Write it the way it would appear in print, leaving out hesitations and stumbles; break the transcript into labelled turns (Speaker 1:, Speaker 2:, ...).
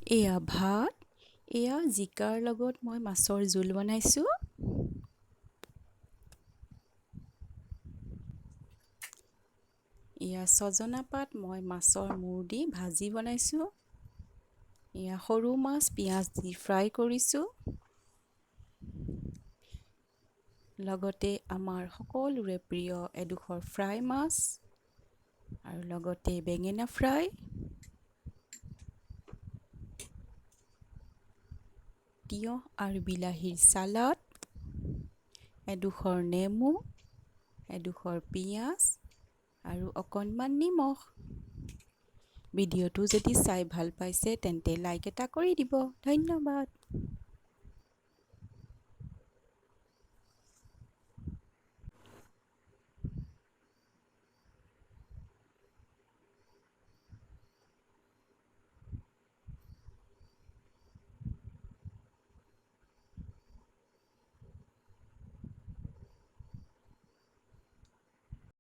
Speaker 1: এয়া ভাত, এয়া জিকাৰ লগত মই মাছৰ জোল বনাইছোঁ। এয়া ছজনা পাত মই মাছৰ মূৰ দি ভাজি বনাইছোঁ। এয়া সৰু মাছ পিঁয়াজ দি ফ্ৰাই কৰিছোঁ। লগতে আমাৰ সকলোৰে প্ৰিয় এডোখৰ ফ্ৰাই মাছ আৰু লগতে বেঙেনা ফ্ৰাই। তিয়ঁহ আৰু বিলাহীৰ চালাড, এডোখৰ নেমু, এডোখৰ পিঁয়াজ আৰু অকণমান নিমখ। ভিডিঅ'টো যদি চাই ভাল পাইছে তেন্তে লাইক এটা কৰি দিব। ধন্যবাদ।